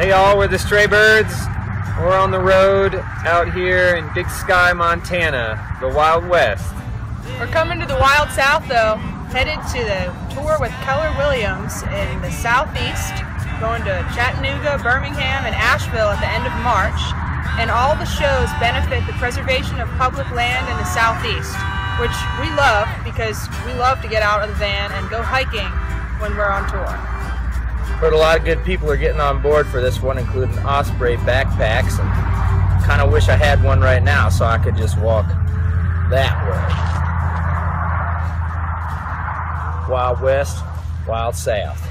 Hey all, we're the Stray Birds. We're on the road out here in Big Sky, Montana, the Wild West. We're coming to the Wild South though, headed to the tour with Keller in the southeast, going to Chattanooga, Birmingham, and Asheville at the end of March. And all the shows benefit the preservation of public land in the southeast, which we love because we love to get out of the van and go hiking when we're on tour. Heard a lot of good people are getting on board for this one, including Osprey backpacks, and kind of wish I had one right now so I could just walk that way. Wild West, Wild South.